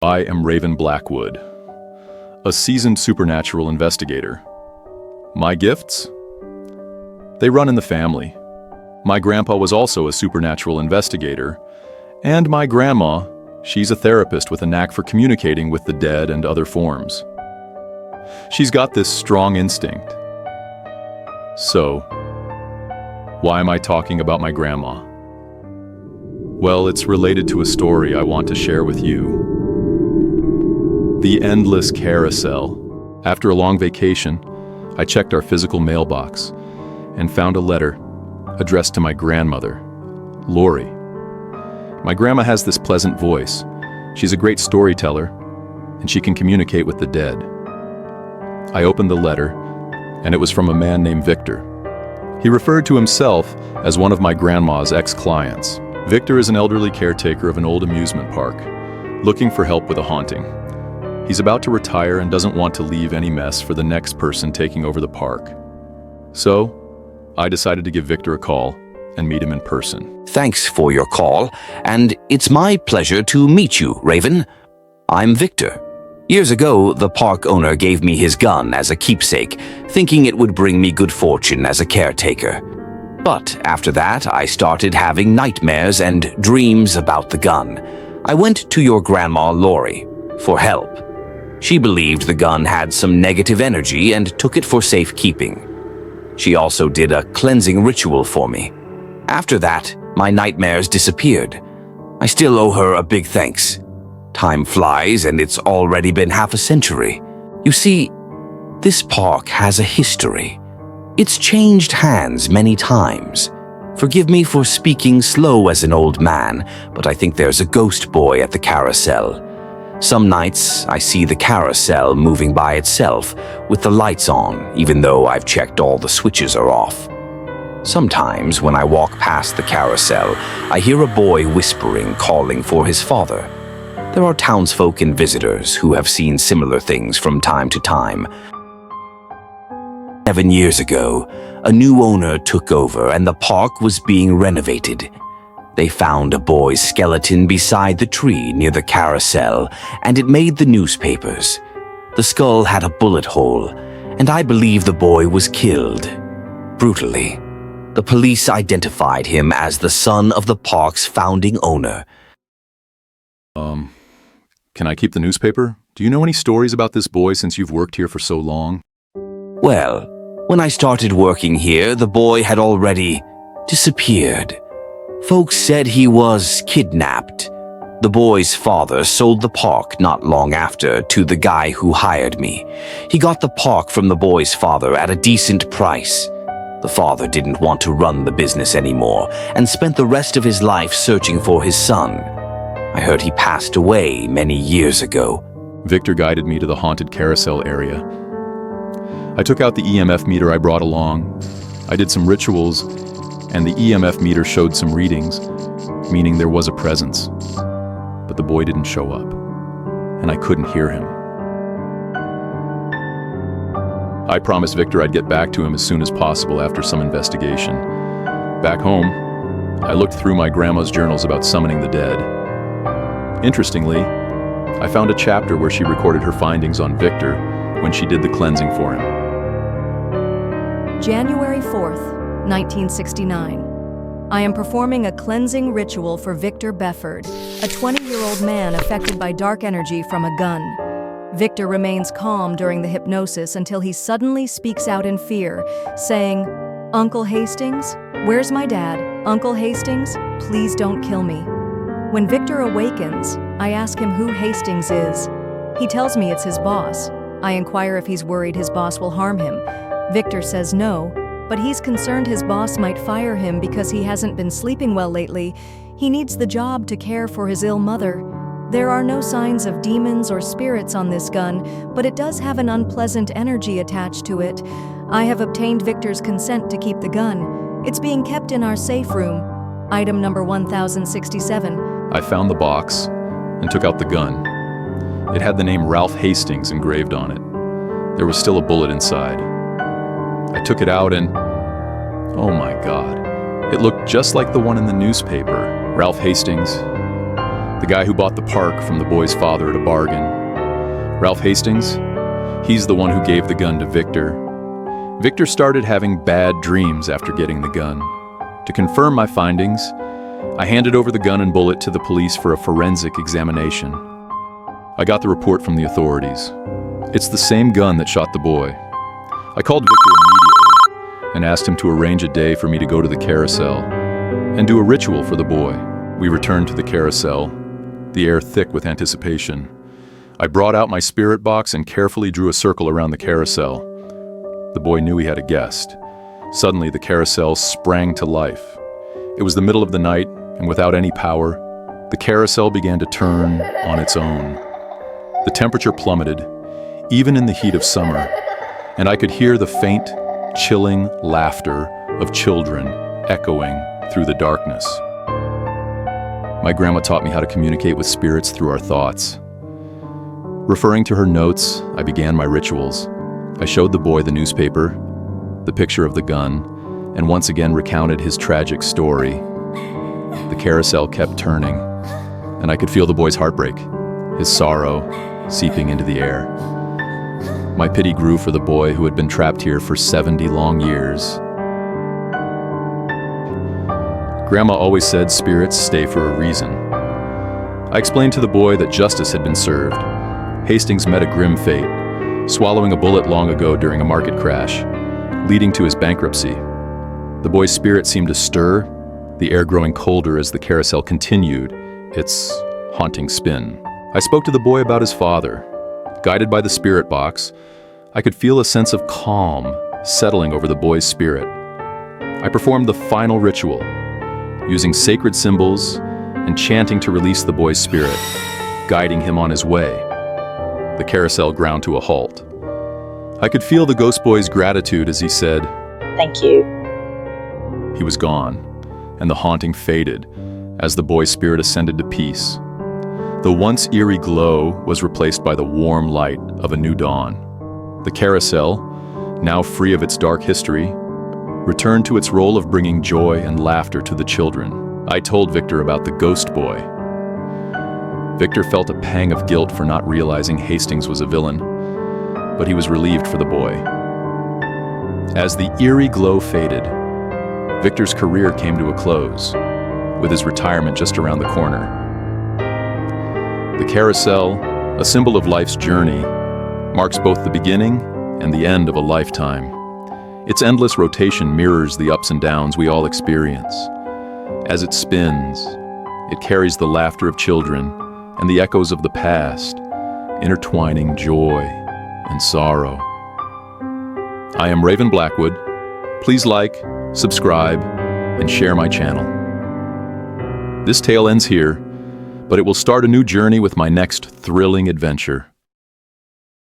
I am Raven Blackwood, a seasoned supernatural investigator. My gifts? They run in the family. My grandpa was also a supernatural investigator, and my grandma, she's a therapist with a knack for communicating with the dead and other forms. She's got this strong instinct. So, why am I talking about my grandma? Well, it's related to a story I want to share with you. The Endless Carousel. After a long vacation, I checked our physical mailbox and found a letter addressed to my grandmother, Lori. My grandma has this pleasant voice. She's a great storyteller, and she can communicate with the dead. I opened the letter, and it was from a man named Victor. He referred to himself as one of my grandma's ex-clients. Victor is an elderly caretaker of an old amusement park, looking for help with a haunting. He's about to retire and doesn't want to leave any mess for the next person taking over the park. So, I decided to give Victor a call and meet him in person. Thanks for your call, and it's my pleasure to meet you, Raven. I'm Victor. Years ago, the park owner gave me his gun as a keepsake, thinking it would bring me good fortune as a caretaker. But after that, I started having nightmares and dreams about the gun. I went to your grandma, Lori, for help. She believed the gun had some negative energy and took it for safekeeping. She also did a cleansing ritual for me. After that, my nightmares disappeared. I still owe her a big thanks. Time flies, and it's already been half a century. You see, this park has a history. It's changed hands many times. Forgive me for speaking slow as an old man, but I think there's a ghost boy at the carousel. Some nights, I see the carousel moving by itself with the lights on, even though I've checked all the switches are off. Sometimes, when I walk past the carousel, I hear a boy whispering, calling for his father. There are townsfolk and visitors who have seen similar things from time to time. 7 years ago, a new owner took over and the park was being renovated. They found a boy's skeleton beside the tree near the carousel, and it made the newspapers. The skull had a bullet hole, and I believe the boy was killed brutally. The police identified him as the son of the park's founding owner. Can I keep the newspaper? Do you know any stories about this boy since you've worked here for so long? Well, when I started working here, the boy had already disappeared. Folks said he was kidnapped. The boy's father sold the park not long after to the guy who hired me. He got the park from the boy's father at a decent price. The father didn't want to run the business anymore and spent the rest of his life searching for his son. I heard he passed away many years ago. Victor guided me to the haunted carousel area. I took out the EMF meter I brought along. I did some rituals, and the EMF meter showed some readings, meaning there was a presence. But the boy didn't show up, and I couldn't hear him. I promised Victor I'd get back to him as soon as possible after some investigation. Back home, I looked through my grandma's journals about summoning the dead. Interestingly, I found a chapter where she recorded her findings on Victor when she did the cleansing for him. January 4th, 1969. I am performing a cleansing ritual for Victor Befford, a 20-year-old man affected by dark energy from a gun. Victor remains calm during the hypnosis until he suddenly speaks out in fear, saying, "Uncle Hastings? Where's my dad? Uncle Hastings? Please don't kill me." When Victor awakens, I ask him who Hastings is. He tells me it's his boss. I inquire if he's worried his boss will harm him. Victor says no, but he's concerned his boss might fire him because he hasn't been sleeping well lately. He needs the job to care for his ill mother. There are no signs of demons or spirits on this gun, but it does have an unpleasant energy attached to it. I have obtained Victor's consent to keep the gun. It's being kept in our safe room. Item number 1067. I found the box and took out the gun. It had the name Ralph Hastings engraved on it. There was still a bullet inside. I took it out and, oh my God, it looked just like the one in the newspaper. Ralph Hastings, The guy who bought the park from the boy's father at a bargain. Ralph Hastings, he's the one who gave the gun to Victor. Victor started having bad dreams after getting the gun. To confirm my findings, I handed over the gun and bullet to the police for a forensic examination. I got the report from the authorities. It's the same gun that shot the boy. I called Victor immediately and asked him to arrange a day for me to go to the carousel and do a ritual for the boy. We returned to the carousel, the air thick with anticipation. I brought out my spirit box and carefully drew a circle around the carousel. The boy knew he had a guest. Suddenly, the carousel sprang to life. It was the middle of the night, and without any power, the carousel began to turn on its own. The temperature plummeted, even in the heat of summer, and I could hear the faint, chilling laughter of children echoing through the darkness. My grandma taught me how to communicate with spirits through our thoughts. Referring to her notes, I began my rituals. I showed the boy the newspaper, the picture of the gun, and once again recounted his tragic story. The carousel kept turning, and I could feel the boy's heartbreak, his sorrow seeping into the air. My pity grew for the boy who had been trapped here for 70 long years. Grandma always said spirits stay for a reason. I explained to the boy that justice had been served. Hastings met a grim fate, swallowing a bullet long ago during a market crash, leading to his bankruptcy. The boy's spirit seemed to stir, the air growing colder as the carousel continued its haunting spin. I spoke to the boy about his father. Guided by the spirit box, I could feel a sense of calm settling over the boy's spirit. I performed the final ritual, using sacred symbols and chanting to release the boy's spirit, guiding him on his way. The carousel ground to a halt. I could feel the ghost boy's gratitude as he said, "Thank you." He was gone, and the haunting faded as the boy's spirit ascended to peace. The once eerie glow was replaced by the warm light of a new dawn. The carousel, now free of its dark history, returned to its role of bringing joy and laughter to the children. I told Victor about the ghost boy. Victor felt a pang of guilt for not realizing Hastings was a villain, but he was relieved for the boy. As the eerie glow faded, Victor's career came to a close, with his retirement just around the corner. The carousel, a symbol of life's journey, marks both the beginning and the end of a lifetime. Its endless rotation mirrors the ups and downs we all experience. As it spins, it carries the laughter of children and the echoes of the past, intertwining joy and sorrow. I am Raven Blackwood. Please like, subscribe, and share my channel. This tale ends here, but it will start a new journey with my next thrilling adventure.